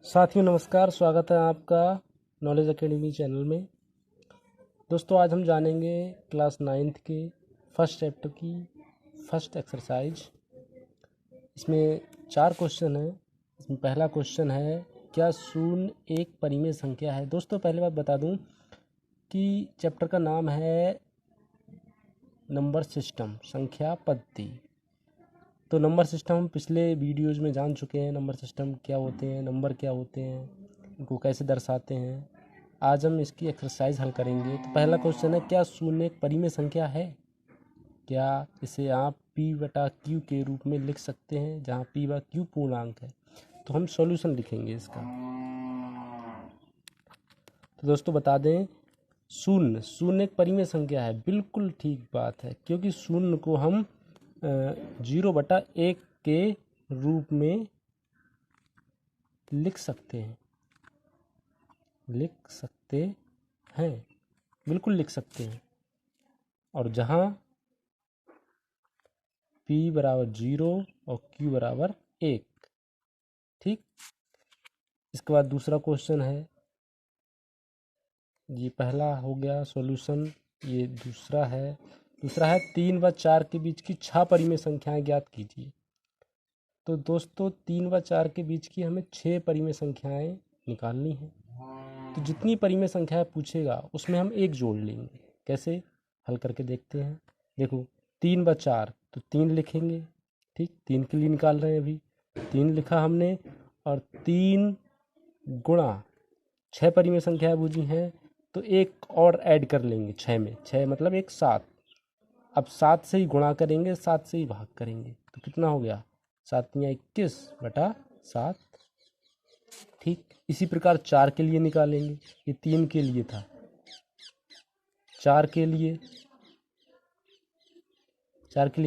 साथियों नमस्कार, स्वागत है आपका नॉलेज एकेडमी चैनल में। दोस्तों आज हम जानेंगे क्लास 9th के फर्स्ट चैप्टर की फर्स्ट एक्सरसाइज। इसमें 4 क्वेश्चन हैं। इसमें पहला क्वेश्चन है, क्या शून्य एक परिमेय संख्या है। दोस्तों पहले बात बता दूं कि चैप्टर का नाम है नंबर सिस्टम, संख्या पद्धति। तो नंबर सिस्टम हम पिछले वीडियोज़ में जान चुके हैं। नंबर सिस्टम क्या होते हैं, नंबर क्या होते हैं, इनको कैसे दर्शाते हैं। आज हम इसकी एक्सरसाइज हल करेंगे। तो पहला क्वेश्चन है, क्या शून्य एक परिमेय संख्या है। क्या इसे आप p/q के रूप में लिख सकते हैं, जहाँ p/q पूर्णांक है। तो हम सॉल्यूशन लिखेंगे इसका। तो दोस्तों बता दें, शून्य एक परिमेय संख्या है। बिल्कुल ठीक बात है, क्योंकि शून्य को हम 0/1 के रूप में लिख सकते हैं। बिल्कुल लिख सकते हैं। और जहाँ p = 0 और q = 1। ठीक। इसके बाद दूसरा क्वेश्चन है, ये पहला हो गया सॉल्यूशन। ये दूसरा है 3 व 4 के बीच की 6 परिमेय संख्याएं ज्ञात कीजिए। तो दोस्तों 3 व 4 के बीच की हमें 6 परिमेय संख्याएं निकालनी है। तो जितनी परिमेय संख्याएं पूछेगा उसमें हम एक जोड़ लेंगे। कैसे, हल करके देखते हैं। देखो 3 व 4, तो 3 लिखेंगे। ठीक, 3 के लिए निकाल रहे हैं अभी। 3 लिखा हमने, और 3 गुणा 6 परिमेय संख्याएं बूझी हैं, तो एक और ऐड कर लेंगे 6 में। 6 मतलब एक 7। अब 7 से ही गुणा करेंगे, 7 से ही भाग करेंगे। तो कितना हो गया, 7 × 21/7। ठीक, इसी प्रकार 4 के लिए निकालेंगे। ये 3 के लिए था, 4 के लिए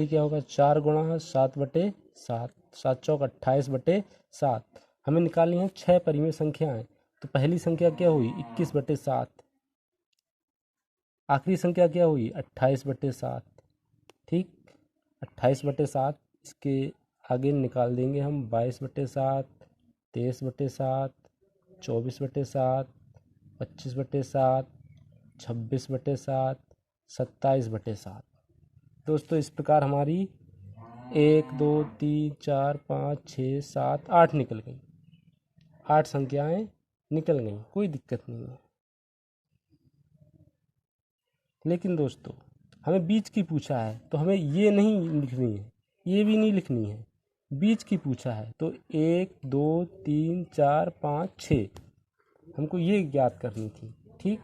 क्या होगा, 4 गुणा 7/7। 7 चौक 28/7। हमें निकालनी है 6 परिमेय संख्याएं। तो पहली संख्या क्या हुई, 21/7। आखिरी संख्या क्या हुई, 28/7। ठीक, 28/7। इसके आगे निकाल देंगे हम 22/7, 23/7, 24/7, 25/7, 26/7, 27/7। दोस्तों इस प्रकार हमारी 1 2 3 4 5 6 7 8 निकल गई। 8 संख्याएं निकल गई, कोई दिक्कत नहीं है। लेकिन दोस्तों हमें बीच की पूछा है, तो हमें ये नहीं लिखनी है, ये भी नहीं लिखनी है। बीच की पूछा है, तो 1 2 3 4 5 6 हमको ये ज्ञात करनी थी। ठीक,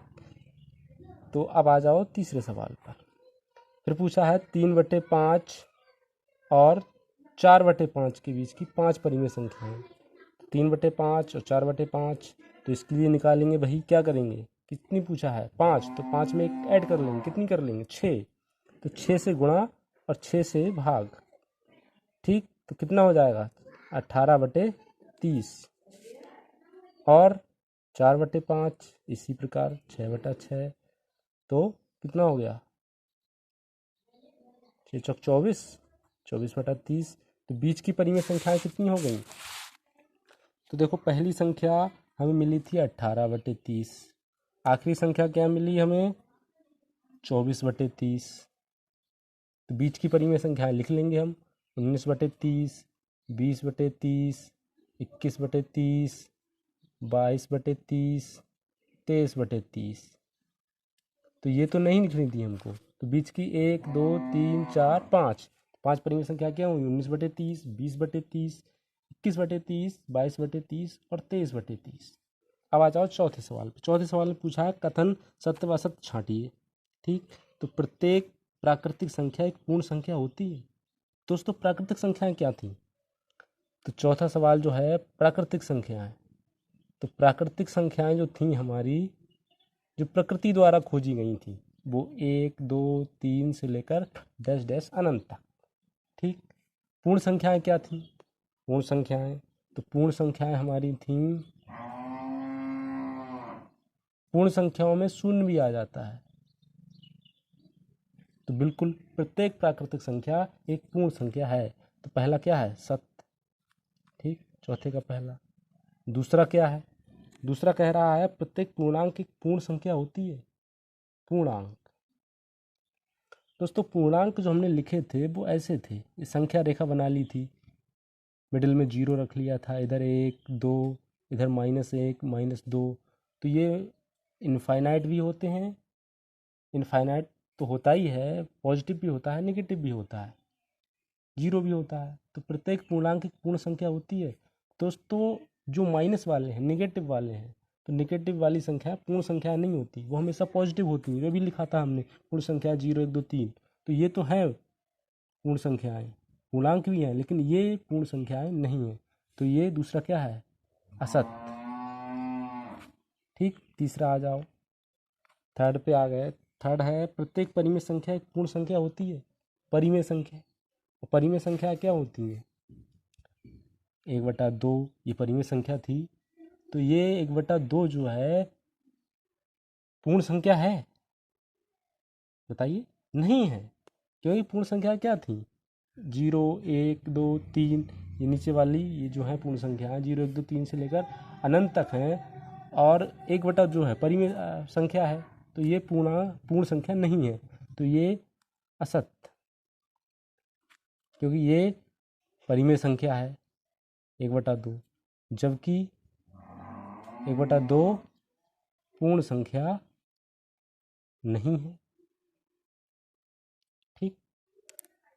तो अब आ जाओ तीसरे सवाल पर। फिर पूछा है 3/5 और 4/5 के बीच की 5 परिमेय संख्याएं। 3/5 और 4/5, तो इसके लिए निकालेंगे। वही क्या करेंगे, कितनी पूछा है, 5, तो 5 में एक ऐड कर लेंगे। कितनी कर लेंगे, 6। तो 6 से गुणा और 6 से भाग। ठीक, तो कितना हो जाएगा, 18/30। और 4/5 इसी प्रकार 6/6। तो कितना हो गया, 6 चौक 24, 24/30। तो बीच की परिमेय संख्याएं कितनी हो गई। तो देखो पहली संख्या हमें मिली थी 18/30। आखिरी संख्या क्या मिली हमें, 24/30। तो बीच की परिमेय संख्याएं लिख लेंगे हम, 19/30, 20/30, 21/30, 22/30, 23/30। तो ये तो नहीं लिखनी थी हमको। तो बीच की 1 2 3 4 5, 5 परिमेय संख्या क्या हुई, 19/30, 20/30, 21/30, 22/30 और 23/30। अब आ जाओ चौथे सवाल पे। चौथे सवाल में पूछा है, कथन सत्य व असत्य छांटिए। ठीक, तो प्रत्येक प्राकृतिक संख्या एक पूर्ण संख्या होती है। दोस्तों प्राकृतिक संख्याएं क्या थी, तो चौथा सवाल जो है प्राकृतिक संख्याएं। तो प्राकृतिक संख्याएं जो थी हमारी, जो प्रकृति द्वारा खोजी गई थी, वो 1 2 3 से लेकर डैश डैश अनंत तक। ठीक, पूर्ण संख्याएं क्या थी, पूर्ण संख्याएं, तो पूर्ण संख्याएं हमारी थी, पूर्ण संख्याओं में शून्य भी आ जाता है। तो बिल्कुल प्रत्येक प्राकृतिक संख्या एक पूर्ण संख्या है। तो पहला क्या है, सत्य। ठीक, चौथे का पहला। दूसरा क्या है, दूसरा कह रहा है प्रत्येक पूर्णांक एक पूर्ण संख्या होती है। पूर्णांक दोस्तों, पूर्णांक जो हमने लिखे थे वो ऐसे थे, ये संख्या रेखा बना ली थी, मिडिल में जीरो रख लिया था, इधर 1 2, इधर -1 -2। तो ये इनफाइनाइट भी होते हैं, इनफाइनाइट तो होता ही है, पॉजिटिव भी होता है, नेगेटिव भी होता है, जीरो भी होता है। तो प्रत्येक पूर्णांक एक पूर्ण संख्या होती है। दोस्तों जो माइनस वाले हैं, नेगेटिव वाले हैं, तो नेगेटिव वाली संख्या पूर्ण संख्या नहीं होती, वो हमेशा पॉजिटिव होती है। ये भी लिखा था हमने, पूर्ण संख्या 0 1 2 3। तो ये तो है पूर्ण संख्याएं, पूर्णांक भी हैं, लेकिन ये पूर्ण संख्याएं नहीं हैं। तो ये दूसरा क्या है, असत। ठीक, तीसरा आ जाओ, थर्ड पे आ गए। थर्ड है प्रत्येक परिमेय संख्या एक पूर्ण संख्या होती है। परिमेय संख्या, और परिमेय संख्या क्या होती है, 1/2 ये परिमेय संख्या थी। तो ये 1/2 जो है पूर्ण संख्या है, बताइए, नहीं है, क्योंकि पूर्ण संख्या क्या थी, 0 1 2 3। ये नीचे वाली ये जो है पूर्ण संख्या है, 0 1 2 3 से लेकर अनंत तक है। और 1/2 जो है परिमेय संख्या है, तो ये पूर्ण संख्या नहीं है। तो ये असत, क्योंकि ये परिमेय संख्या है 1/2, जबकि 1/2 पूर्ण संख्या नहीं है। ठीक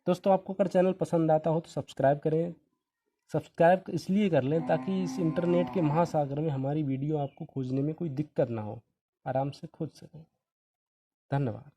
दोस्तों, आपको अगर चैनल पसंद आता हो तो सब्सक्राइब करें। सब्सक्राइब इसलिए कर लें ताकि इस इंटरनेट के महासागर में हमारी वीडियो आपको खोजने में कोई दिक्कत ना हो, आराम से खोज सकें। धन्यवाद।